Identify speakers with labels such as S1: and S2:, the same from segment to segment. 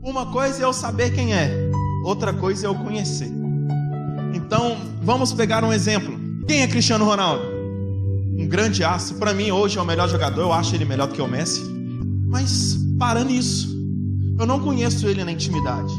S1: Uma coisa é eu saber quem é, outra coisa é eu conhecer. Então, vamos pegar um exemplo. Quem é Cristiano Ronaldo? Um grande astro. Para mim, hoje é o melhor jogador. Eu acho ele melhor do que o Messi. Mas, parando nisso, eu não conheço ele na intimidade.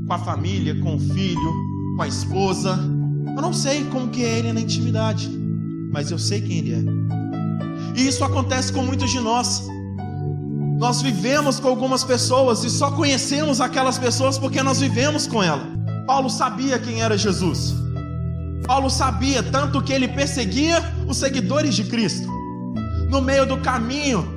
S1: Com a família, com o filho, com a esposa. Eu não sei como que é ele na intimidade, mas eu sei quem ele é. E isso acontece com muitos de nós. Nós vivemos com algumas pessoas e só conhecemos aquelas pessoas porque nós vivemos com elas. Paulo sabia quem era Jesus. Paulo sabia, tanto que ele perseguia os seguidores de Cristo. No meio do caminho,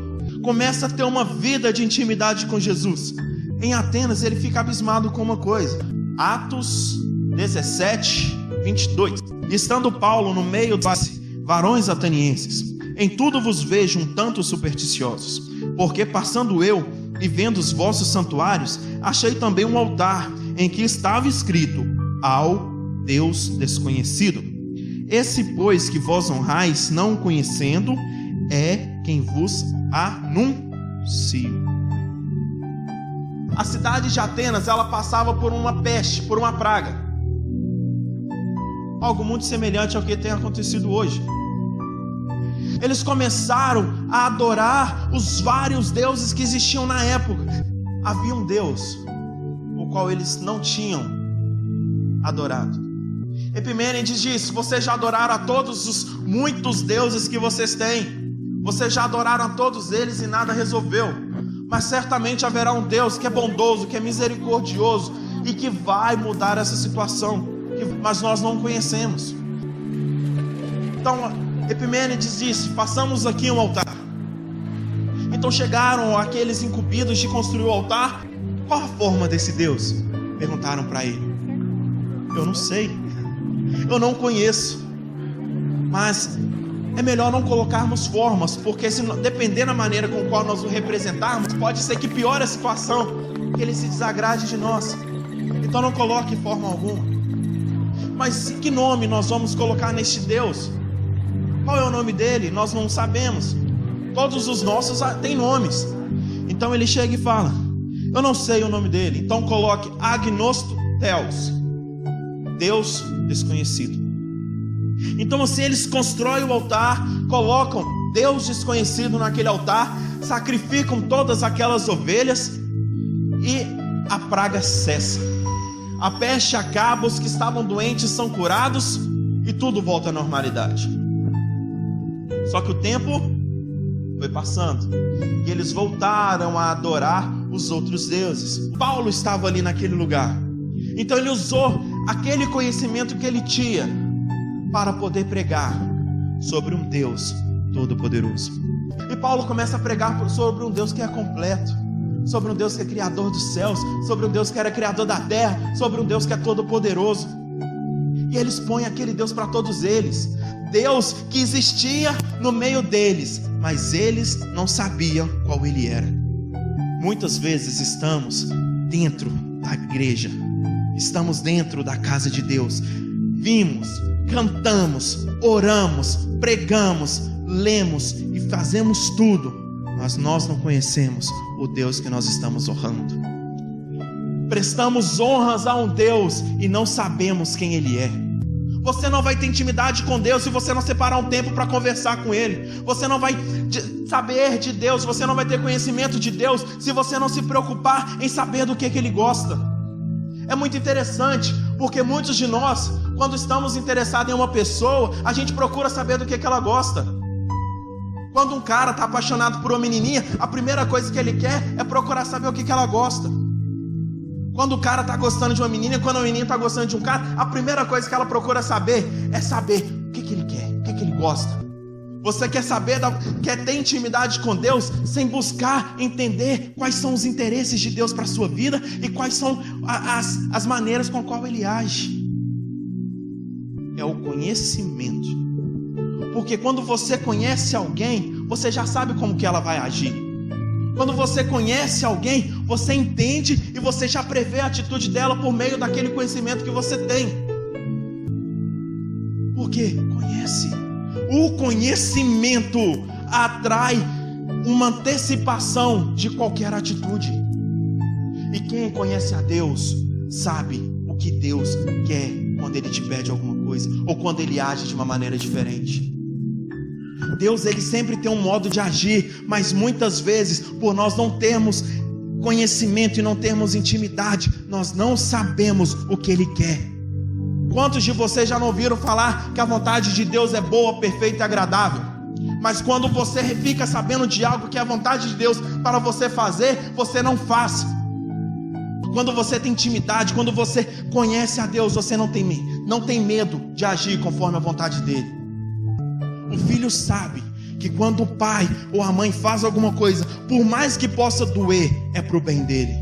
S1: começa a ter uma vida de intimidade com Jesus. Em Atenas, ele fica abismado com uma coisa. Atos 17, 22. Estando Paulo no meio dos varões atenienses, em tudo vos vejo um tanto supersticiosos, porque passando eu e vendo os vossos santuários, achei também um altar em que estava escrito: ao Deus desconhecido. Esse, pois, que vós honrais, não o conhecendo, é quem vos anuncio. A cidade de Atenas, ela passava por uma peste, por uma praga. Algo muito semelhante ao que tem acontecido hoje. Eles começaram a adorar os vários deuses que existiam na época. Havia um Deus, o qual eles não tinham adorado. Epimênides diz: vocês já adoraram a todos os muitos deuses que vocês têm. Vocês já adoraram a todos eles e nada resolveu. Mas certamente haverá um Deus que é bondoso, que é misericordioso e que vai mudar essa situação, mas nós não conhecemos. Então Epimênides disse: façamos aqui um altar. Então chegaram aqueles incumbidos de construir o altar. Qual a forma desse Deus? Perguntaram para ele. Eu não sei, eu não conheço. Mas é melhor não colocarmos formas, porque se depender da maneira com qual nós o representarmos, pode ser que piore a situação, que ele se desagrade de nós. Então não coloque forma alguma. Mas que nome nós vamos colocar neste Deus? Qual é o nome dele? Nós não sabemos. Todos os nossos têm nomes. Então ele chega e fala: eu não sei o nome dele. Então coloque Agnosto Theos, Deus desconhecido. Então assim eles constroem o altar, colocam Deus desconhecido naquele altar, sacrificam todas aquelas ovelhas e a praga cessa. A peste acaba, os que estavam doentes são curados e tudo volta à normalidade. Só que o tempo foi passando e eles voltaram a adorar os outros deuses. Paulo estava ali naquele lugar, então ele usou aquele conhecimento que ele tinha para poder pregar sobre um Deus todo-poderoso. E Paulo começa a pregar sobre um Deus que é completo, sobre um Deus que é criador dos céus, sobre um Deus que era criador da terra, sobre um Deus que é todo-poderoso. E eles põem aquele Deus para todos eles, Deus que existia no meio deles, mas eles não sabiam qual ele era. Muitas vezes estamos dentro da igreja, estamos dentro da casa de Deus, vimos, cantamos, oramos, pregamos, lemos e fazemos tudo, mas nós não conhecemos o Deus que nós estamos honrando. Prestamos honras a um Deus e não sabemos quem Ele é. Você não vai ter intimidade com Deus se você não separar um tempo para conversar com Ele. Você não vai saber de Deus, você não vai ter conhecimento de Deus se você não se preocupar em saber do que Ele gosta. É muito interessante, porque muitos de nós, quando estamos interessados em uma pessoa, a gente procura saber do que ela gosta. Quando um cara está apaixonado por uma menininha, a primeira coisa que ele quer é procurar saber o que ela gosta. Quando o cara está gostando de uma menina, quando a menina está gostando de um cara, a primeira coisa que ela procura saber é saber o que ele quer, o que ele gosta. Você quer saber, quer ter intimidade com Deus sem buscar entender quais são os interesses de Deus para a sua vida e quais são as maneiras com qual Ele age. É o conhecimento. Porque quando você conhece alguém, você já sabe como que ela vai agir. Quando você conhece alguém, você entende e você já prevê a atitude dela por meio daquele conhecimento que você tem. Por quê? Conhece. O conhecimento atrai uma antecipação de qualquer atitude. E quem conhece a Deus sabe o que Deus quer quando Ele te pede alguma coisa, ou quando Ele age de uma maneira diferente. Deus, Ele sempre tem um modo de agir, mas muitas vezes, por nós não termos conhecimento e não termos intimidade, nós não sabemos o que Ele quer. Quantos de vocês já não ouviram falar que a vontade de Deus é boa, perfeita e agradável? Mas quando você fica sabendo de algo que é a vontade de Deus para você fazer, você não faz. Quando você tem intimidade, quando você conhece a Deus, você não tem medo de agir conforme a vontade dEle. O filho sabe que quando o pai ou a mãe faz alguma coisa, por mais que possa doer, é para o bem dele.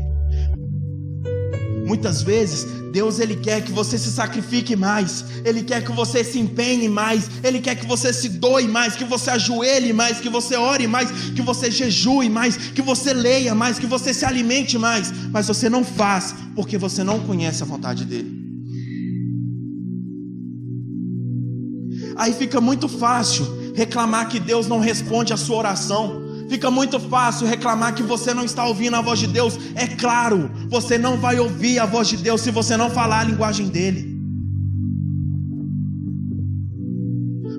S1: Muitas vezes, Deus, Ele quer que você se sacrifique mais, Ele quer que você se empenhe mais, Ele quer que você se doe mais, que você ajoelhe mais, que você ore mais, que você jejue mais, que você leia mais, que você se alimente mais, mas você não faz, porque você não conhece a vontade dEle. Aí fica muito fácil reclamar que Deus não responde a sua oração. Fica muito fácil reclamar que você não está ouvindo a voz de Deus. É claro, você não vai ouvir a voz de Deus se você não falar a linguagem dEle.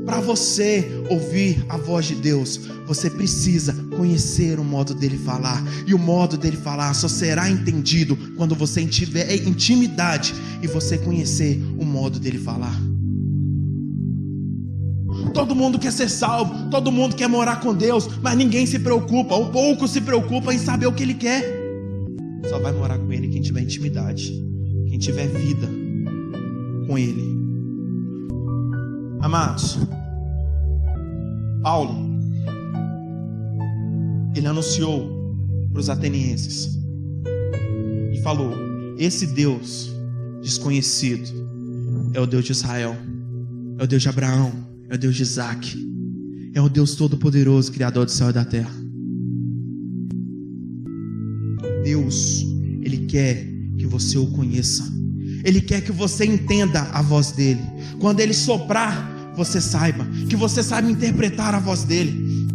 S1: Para você ouvir a voz de Deus, você precisa conhecer o modo dEle falar. E o modo dEle falar só será entendido quando você tiver intimidade e você conhecer o modo dEle falar. Todo mundo quer ser salvo, todo mundo quer morar com Deus, mas ninguém se preocupa, ou pouco se preocupa em saber o que Ele quer. Só vai morar com Ele quem tiver intimidade, quem tiver vida com Ele. Amados, Paulo, ele anunciou para os atenienses e falou: esse Deus desconhecido é o Deus de Israel, é o Deus de Abraão, é o Deus de Isaac, é o Deus todo-poderoso, Criador do céu e da terra. Deus, Ele quer que você o conheça, Ele quer que você entenda a voz dEle. Quando Ele soprar, você saiba, que você saiba interpretar a voz dEle.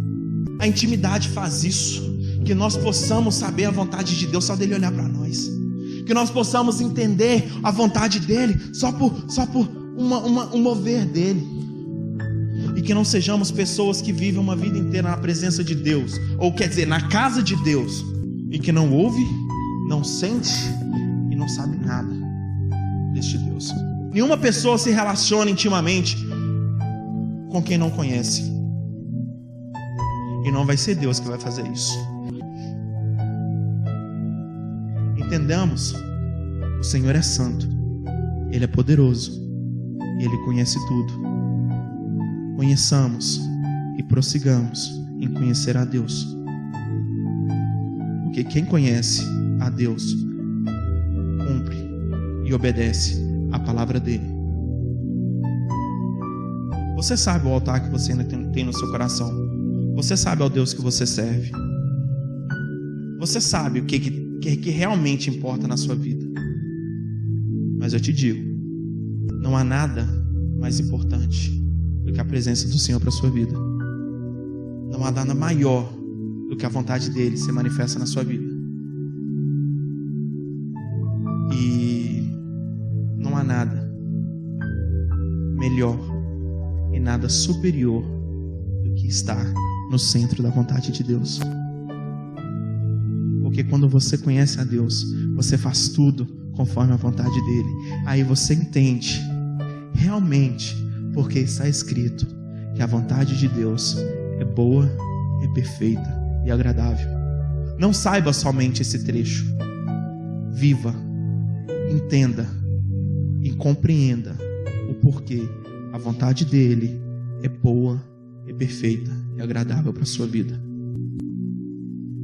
S1: A intimidade faz isso, que nós possamos saber a vontade de Deus só dEle olhar para nós, que nós possamos entender a vontade dEle só por um mover dEle. E que não sejamos pessoas que vivem uma vida inteira na presença de Deus, ou quer dizer, na casa de Deus, e que não ouve, não sente e não sabe nada deste Deus. Nenhuma pessoa se relaciona intimamente com quem não conhece, e não vai ser Deus que vai fazer isso. Entendamos, o Senhor é santo, Ele é poderoso e Ele conhece tudo. Conheçamos e prossigamos em conhecer a Deus, porque quem conhece a Deus cumpre e obedece a palavra dEle. Você sabe o altar que você ainda tem no seu coração, você sabe ao Deus que você serve, você sabe o que realmente importa na sua vida. Mas eu te digo, não há nada mais importante do que a presença do Senhor para a sua vida. Não há nada maior do que a vontade dEle se manifesta na sua vida. E não há nada melhor e nada superior do que estar no centro da vontade de Deus. Porque quando você conhece a Deus, você faz tudo conforme a vontade dEle. Aí você entende realmente porque está escrito que a vontade de Deus é boa, é perfeita e agradável. Não saiba somente esse trecho. Viva, entenda e compreenda o porquê a vontade dEle é boa, é perfeita e agradável para a sua vida.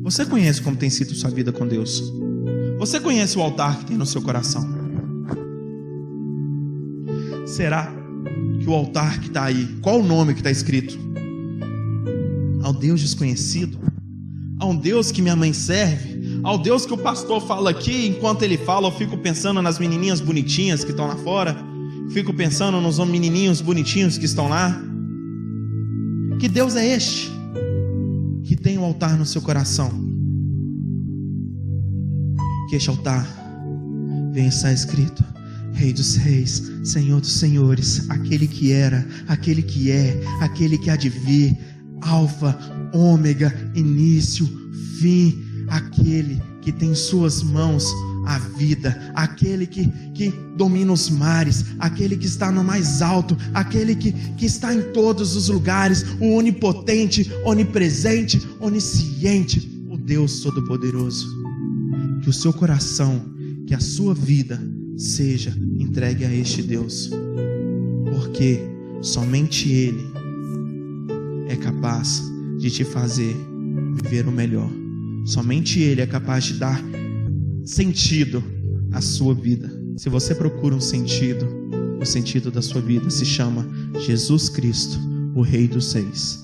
S1: Você conhece como tem sido sua vida com Deus? Você conhece o altar que tem no seu coração? Será que o altar que está aí, qual o nome que está escrito? Ao Deus desconhecido? Ao Deus que minha mãe serve? Ao Deus que o pastor fala aqui? Enquanto ele fala, eu fico pensando nas menininhas bonitinhas que estão lá fora, fico pensando nos menininhos bonitinhos que estão lá. Que Deus é este que tem o altar no seu coração? que este altar venha estar escrito: Rei dos reis, Senhor dos senhores, aquele que era, aquele que é, aquele que há de vir, Alfa, Ômega, início, fim, aquele que tem em suas mãos a vida, aquele que domina os mares, aquele que está no mais alto, aquele que está em todos os lugares, o onipotente, onipresente, onisciente, o Deus Todo-Poderoso. Que o seu coração, que a sua vida seja entregue a este Deus, porque somente Ele é capaz de te fazer viver o melhor. Somente Ele é capaz de dar sentido à sua vida. Se você procura um sentido, o sentido da sua vida se chama Jesus Cristo, o Rei dos Reis.